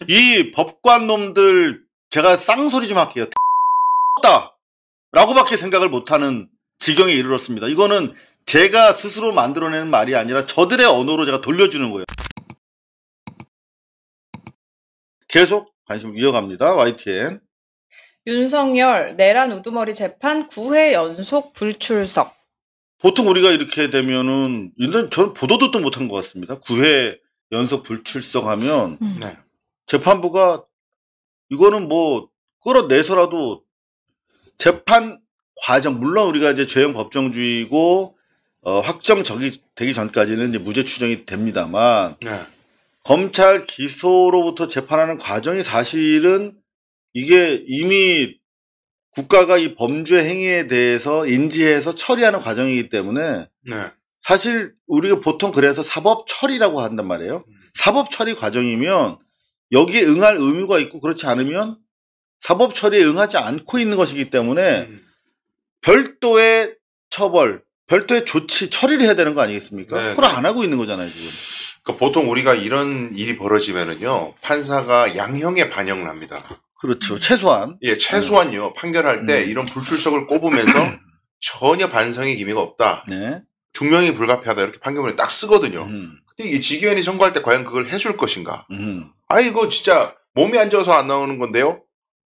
이 법관 놈들 제가 쌍소리 좀 할게요. 다 라고밖에 생각을 못하는 지경에 이르렀습니다. 이거는 제가 스스로 만들어내는 말이 아니라 저들의 언어로 제가 돌려주는 거예요. 계속 관심 이어갑니다. YTN. 윤석열 내란 우두머리 재판 9회 연속 불출석. 보통 우리가 이렇게 되면은 저는 보도 듣도 못한 것 같습니다. 9회 연속 불출석하면 재판부가 이거는 뭐 끌어내서라도 재판 과정, 물론 우리가 이제 죄형 법정주의고 확정적이 되기 전까지는 이제 무죄 추정이 됩니다만 검찰 기소로부터 재판하는 과정이 사실은 이게 이미 국가가 이 범죄 행위에 대해서 인지해서 처리하는 과정이기 때문에 사실 우리가 보통 그래서 사법 처리라고 한단 말이에요. 사법 처리 과정이면 여기에 응할 의무가 있고 그렇지 않으면 사법 처리에 응하지 않고 있는 것이기 때문에 별도의 처벌, 별도의 조치 처리를 해야 되는 거 아니겠습니까? 그걸 안 하고 있는 거잖아요, 지금. 그러니까 보통 우리가 이런 일이 벌어지면은요, 판사가 양형에 반영을 합니다. 그렇죠. 최소한. 예, 최소한요. 판결할 때 이런 불출석을 꼽으면서 전혀 반성의 기미가 없다. 네. 중형이 불가피하다. 이렇게 판결문에 딱 쓰거든요. 근데 이게 지기현이 선고할 때 과연 그걸 해줄 것인가? 아, 이거 진짜 몸이 안 좋아서 안 나오는 건데요.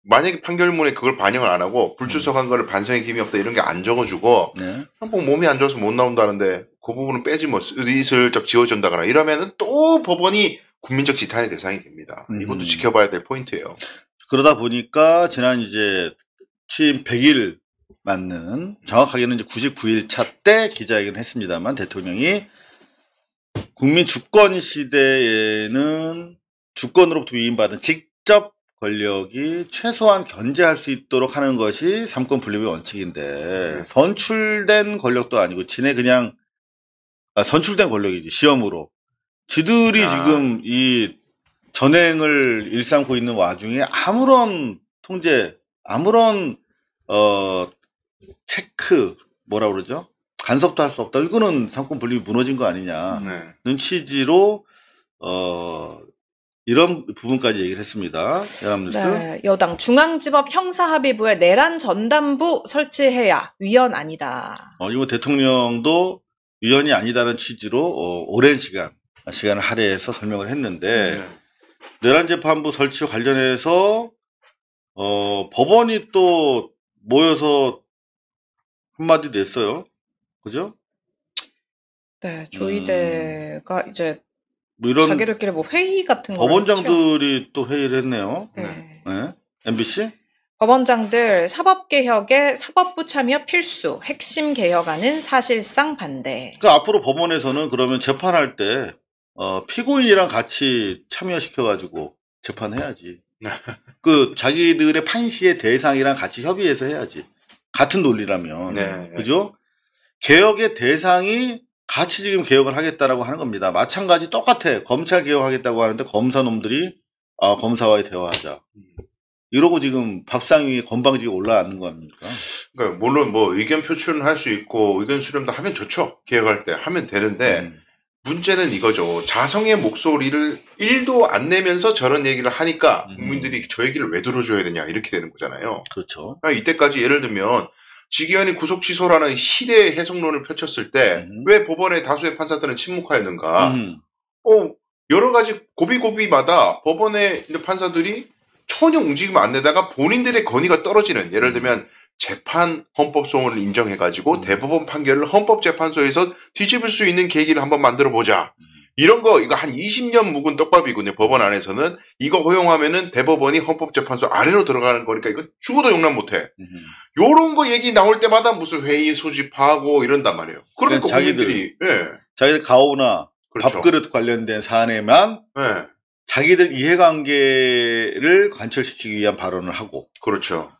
만약에 판결문에 그걸 반영을 안 하고 불출석한 거를 반성의 기미 없다 이런 게 안 적어주고 뭐 몸이 안 좋아서 못 나온다는데 그 부분은 빼지 뭐 슬쩍 지워준다거나 이러면은 또 법원이 국민적 지탄의 대상이 됩니다. 이것도 지켜봐야 될 포인트예요. 그러다 보니까 지난 이제 취임 100일 맞는 정확하게는 이제 99일 차 때 기자회견을 했습니다만 대통령이 국민 주권 시대에는 주권으로부터 위임받은 직접 권력이 최소한 견제할 수 있도록 하는 것이 삼권 분립의 원칙인데 선출된 권력도 아니고 그냥 선출된 권력이지 시험으로 지들이 지금 이 전횡을 일삼고 있는 와중에 아무런 통제, 아무런 체크 뭐라 그러죠? 간섭도 할 수 없다. 이거는 삼권 분립이 무너진 거 아니냐는 취지로 이런 부분까지 얘기를 했습니다. 연합뉴스. 네, 여당 중앙지법 형사합의부에 내란 전담부 설치해야 위헌 아니다. 이거 대통령도 위헌이 아니다는 취지로 오랜 시간을 할애해서 설명을 했는데 내란재판부 설치와 관련해서 법원이 또 모여서 한마디 냈어요. 그죠? 네, 조이대가 이제 뭐 이런 자기들끼리 뭐 회의 같은 거 법원장들이 또 회의를 했네요. 네. MBC? 법원장들 사법개혁에 사법부 참여 필수, 핵심 개혁안은 사실상 반대. 그러니까 앞으로 법원에서는 그러면 재판할 때 피고인이랑 같이 참여시켜가지고 재판해야지. 그 자기들의 판시의 대상이랑 같이 협의해서 해야지. 같은 논리라면. 그죠? 개혁의 대상이 같이 지금 개혁을 하겠다라고 하는 겁니다. 마찬가지 똑같아. 검찰 개혁하겠다고 하는데 검사놈들이 검사와의 대화하자. 이러고 지금 밥상 위에 건방지게 올라앉는 거 아닙니까? 그러니까 물론 뭐 의견 표출은 할 수 있고 의견 수렴도 하면 좋죠. 개혁할 때 하면 되는데 문제는 이거죠. 자성의 목소리를 1도 안 내면서 저런 얘기를 하니까 국민들이 저 얘기를 왜 들어줘야 되냐 이렇게 되는 거잖아요. 그렇죠. 그러니까 이때까지 예를 들면 지기현이 구속 취소라는 희대의 해석론을 펼쳤을 때 왜 법원의 다수의 판사들은 침묵하였는가? 여러 가지 고비고비마다 법원의 판사들이 전혀 움직임 안 내다가 본인들의 건의가 떨어지는 예를 들면 재판 헌법 소원을 인정해가지고 대법원 판결을 헌법재판소에서 뒤집을 수 있는 계기를 한번 만들어보자. 이런 거 이거 한 20년 묵은 떡밥이군요. 법원 안에서는 이거 허용하면은 대법원이 헌법재판소 아래로 들어가는 거니까 이거 죽어도 용납 못해. 요런 거 얘기 나올 때마다 무슨 회의 소집하고 이런단 말이에요. 그러니까 국민들이 자기들 가오나 그렇죠. 밥그릇 관련된 사안에만 자기들 이해관계를 관철시키기 위한 발언을 하고 그렇죠.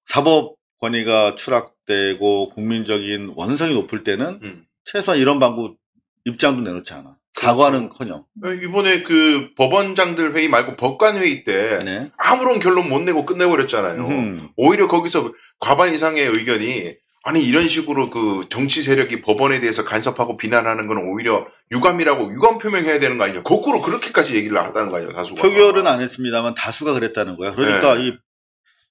사법 권위가 추락되고 국민적인 원성이 높을 때는 최소한 이런 방구 입장도 내놓지 않아. 사과는커녕. 이번에 그 법원장들 회의 말고 법관 회의 때 아무런 결론 못 내고 끝내버렸잖아요. 오히려 거기서 과반 이상의 의견이 아니 이런 식으로 그 정치 세력이 법원에 대해서 간섭하고 비난하는 건 오히려 유감이라고 유감 표명해야 되는 거 아니냐. 거꾸로 그렇게까지 얘기를 했다는 거 아니에요, 다수가. 표결은 안 했습니다만 다수가 그랬다는 거야. 그러니까 네.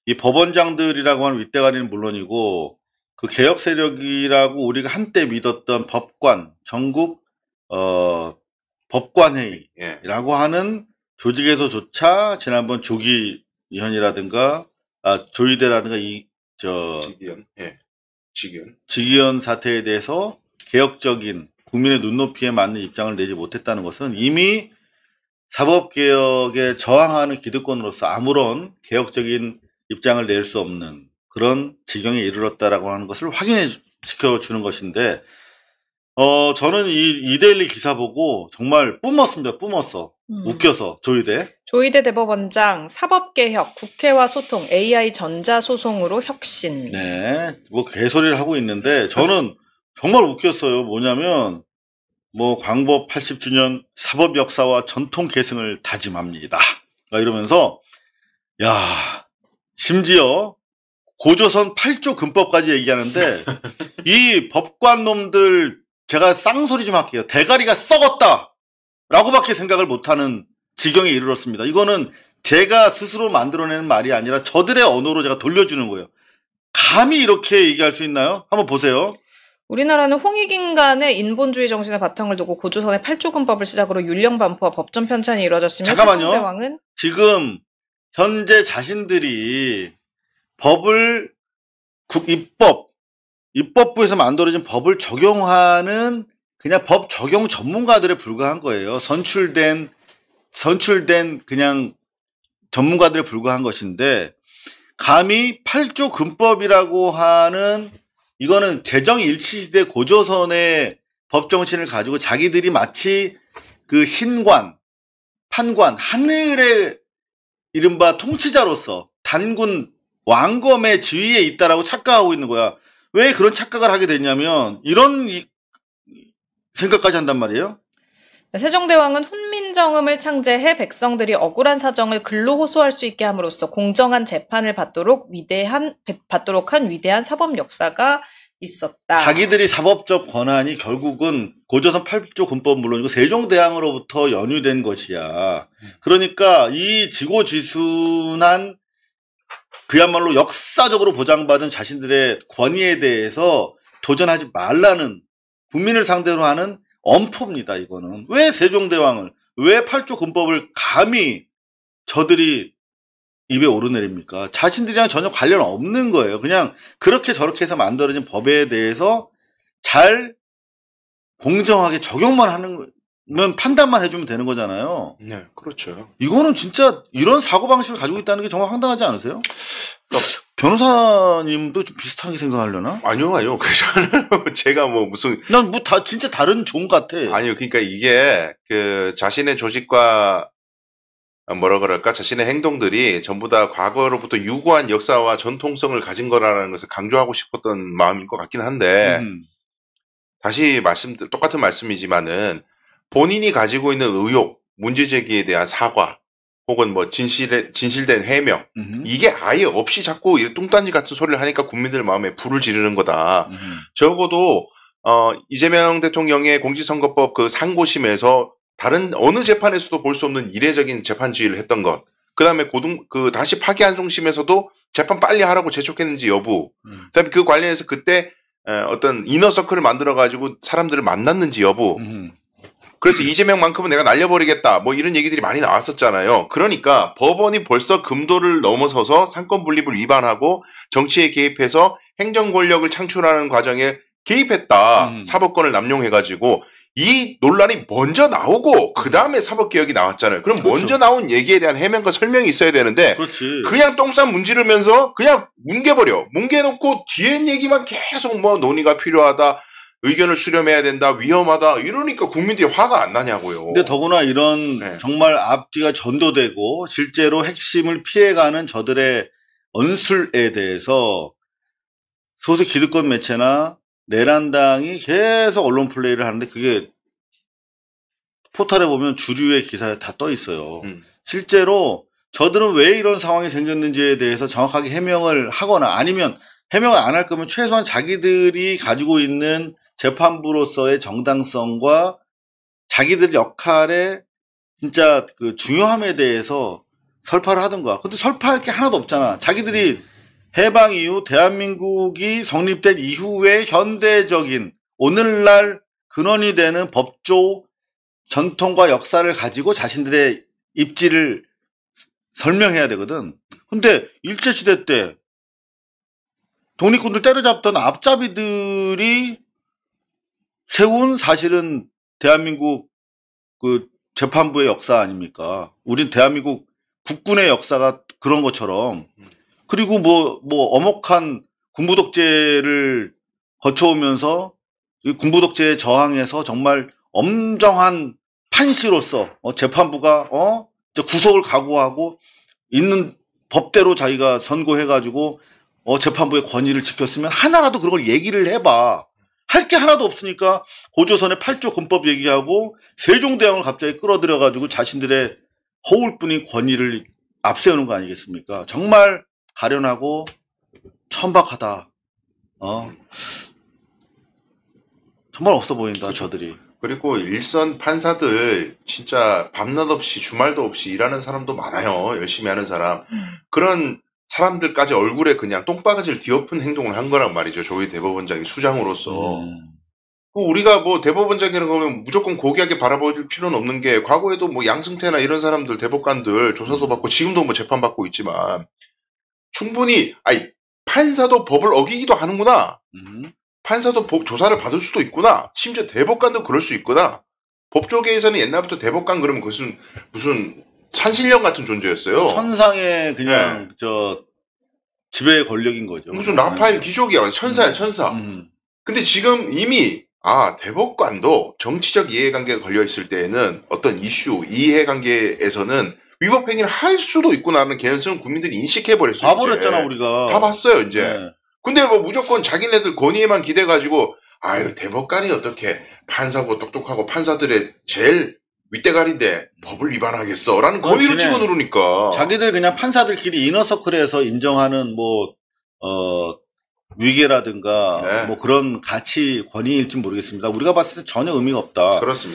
이 법원장들이라고 하는 윗대가리는 물론이고 그 개혁 세력이라고 우리가 한때 믿었던 법관, 전국 법관회의라고 하는 조직에서조차 지난번 조기현이라든가 조희대라든가 직위원 사태에 대해서 개혁적인 국민의 눈높이에 맞는 입장을 내지 못했다는 것은 이미 사법개혁에 저항하는 기득권으로서 아무런 개혁적인 입장을 낼 수 없는 그런 지경에 이르렀다라고 하는 것을 확인시켜주는 것인데, 저는 이 이데일리 기사 보고 정말 뿜었습니다. 뿜었어. 웃겨서, 조희대. 조희대 대법원장, 사법개혁, 국회와 소통, AI 전자소송으로 혁신. 네. 뭐 개소리를 하고 있는데, 저는 정말 웃겼어요. 뭐냐면, 광법 80주년 사법 역사와 전통 계승을 다짐합니다. 이러면서, 심지어 고조선 8조 근법까지 얘기하는데, 이 법관놈들, 제가 쌍소리 좀 할게요. 대가리가 썩었다! 라고밖에 생각을 못하는 지경에 이르렀습니다. 이거는 제가 스스로 만들어내는 말이 아니라 저들의 언어로 제가 돌려주는 거예요. 감히 이렇게 얘기할 수 있나요? 한번 보세요. 우리나라는 홍익인간의 인본주의 정신의 바탕을 두고 고조선의 8조 근법을 시작으로 율령 반포와 법전 편찬이 이루어졌으며 잠깐만요. 세종대왕은 지금 현재 자신들이 법을 입법부에서 만들어진 법을 적용하는 그냥 법 적용 전문가들에 불과한 거예요. 선출된 그냥 전문가들에 불과한 것인데, 감히 8조 근법이라고 하는, 이거는 재정일치시대 고조선의 법정신을 가지고 자기들이 마치 그 신관, 판관, 하늘의 이른바 통치자로서 단군 왕검의 지위에 있다라고 착각하고 있는 거야. 왜 그런 착각을 하게 됐냐면, 이런 생각까지 한단 말이에요. 세종대왕은 훈민정음을 창제해 백성들이 억울한 사정을 글로 호소할 수 있게 함으로써 공정한 재판을 받도록 한 위대한 사법 역사가 있었다. 자기들이 사법적 권한이 결국은 고조선 8조 근법 물론이고 세종대왕으로부터 연유된 것이야. 그러니까 이 지고지순한 그야말로 역사적으로 보장받은 자신들의 권위에 대해서 도전하지 말라는, 국민을 상대로 하는 엄포입니다, 이거는. 왜 세종대왕을, 왜 8조 근법을 감히 저들이 입에 오르내립니까? 자신들이랑 전혀 관련 없는 거예요. 그냥 그렇게 저렇게 해서 만들어진 법에 대해서 잘 공정하게 적용만 하는, 판단만 해주면 되는 거잖아요. 네, 그렇죠. 이거는 진짜 이런 사고방식을 가지고 있다는 게 정말 황당하지 않으세요? 변호사님도 좀 비슷하게 생각하려나? 아니요. 제가 무슨. 난 진짜 다른 종 같아. 아니요. 그러니까 이게, 자신의 조직과, 자신의 행동들이 전부 다 과거로부터 유구한 역사와 전통성을 가진 거라는 것을 강조하고 싶었던 마음일 것 같긴 한데, 다시 똑같은 말씀이지만은, 본인이 가지고 있는 의혹, 문제제기에 대한 사과, 혹은 진실된 해명, 이게 아예 없이 자꾸 뚱딴지 같은 소리를 하니까 국민들 마음에 불을 지르는 거다. 적어도, 이재명 대통령의 공직선거법 상고심에서 다른 어느 재판에서도 볼 수 없는 이례적인 재판 지휘를 했던 것. 그 다음에 다시 파기환송심에서도 재판 빨리 하라고 재촉했는지 여부. 그 다음에 그 관련해서 그때, 어떤 이너서클을 만들어가지고 사람들을 만났는지 여부. 그래서 이재명만큼은 내가 날려버리겠다. 이런 얘기들이 많이 나왔었잖아요. 그러니까 법원이 벌써 금도를 넘어서서 상권 분립을 위반하고 정치에 개입해서 행정 권력을 창출하는 과정에 개입했다. 사법권을 남용해가지고 이 논란이 먼저 나오고 그 다음에 사법개혁이 나왔잖아요. 그럼 그렇죠. 먼저 나온 얘기에 대한 해명과 설명이 있어야 되는데 그렇지. 그냥 똥싸 문지르면서 그냥 뭉개놓고 뒤엔 얘기만 계속 논의가 필요하다. 의견을 수렴해야 된다, 위험하다, 이러니까 국민들이 화가 안 나냐고요. 근데 더구나 이런 정말 앞뒤가 전도되고 실제로 핵심을 피해가는 저들의 언술에 대해서 소수 기득권 매체나 내란당이 계속 언론 플레이를 하는데 그게 포털에 보면 주류의 기사에 다 떠 있어요. 실제로 저들은 왜 이런 상황이 생겼는지에 대해서 정확하게 해명을 하거나 아니면 해명을 안 할 거면 최소한 자기들이 가지고 있는 재판부로서의 정당성과 자기들 역할의 진짜 그 중요함에 대해서 설파를 하던가. 근데 설파할 게 하나도 없잖아. 자기들이 해방 이후 대한민국이 성립된 이후의 현대적인 오늘날 근원이 되는 법조 전통과 역사를 가지고 자신들의 입지를 설명해야 되거든. 근데 일제시대 때 독립군들 때려잡던 앞잡이들이 세운 사실은 대한민국 그 재판부의 역사 아닙니까? 우린 대한민국 국군의 역사가 그런 것처럼. 그리고 뭐 엄혹한 군부독재를 거쳐오면서 이 군부독재에 저항해서 정말 엄정한 판시로서 재판부가 구속을 각오하고 있는 법대로 자기가 선고해가지고 재판부의 권위를 지켰으면 하나라도 그런 걸 얘기를 해봐. 할 게 하나도 없으니까 고조선의 8조 군법 얘기하고 세종대왕을 갑자기 끌어들여가지고 자신들의 허울뿐인 권위를 앞세우는 거 아니겠습니까? 정말 가련하고 천박하다. 정말 없어 보인다, 저들이. 그리고 일선 판사들 진짜 밤낮 없이 주말도 없이 일하는 사람도 많아요. 열심히 하는 사람. 그런 사람들까지 얼굴에 그냥 똥바가지를 뒤엎은 행동을 한 거란 말이죠. 저희 대법원장이 수장으로서. 우리가 뭐 대법원장이라는 거면 무조건 고귀하게 바라볼 필요는 없는 게 과거에도 뭐 양승태나 이런 사람들 대법관들 조사도 받고 지금도 뭐 재판받고 있지만 충분히 판사도 법을 어기기도 하는구나. 판사도 조사를 받을 수도 있구나. 심지어 대법관도 그럴 수 있구나. 법조계에서는 옛날부터 대법관 그러면 그것은 무슨 산신령 같은 존재였어요. 천상의 그냥 지배 권력인 거죠. 무슨 라파엘 귀족이야. 천사야 천사. 근데 지금 이미 대법관도 정치적 이해관계가 걸려있을 때에는 어떤 이슈, 이해관계에서는 위법행위를 할 수도 있구나라는 개연성을 국민들이 인식해버렸어요. 다 버렸잖아, 우리가. 다 봤어요, 이제. 네. 근데 뭐 무조건 자기네들 권위에만 기대가지고, 대법관이 어떻게 판사고 똑똑하고 판사들의 제일 윗대가리인데 법을 위반하겠어. 라는 권위로 찍어 누르니까. 자기들 그냥 판사들끼리 이너서클에서 인정하는 위계라든가 네. 뭐 그런 가치 권위일지 모르겠습니다. 우리가 봤을 때 전혀 의미가 없다. 그렇습니다.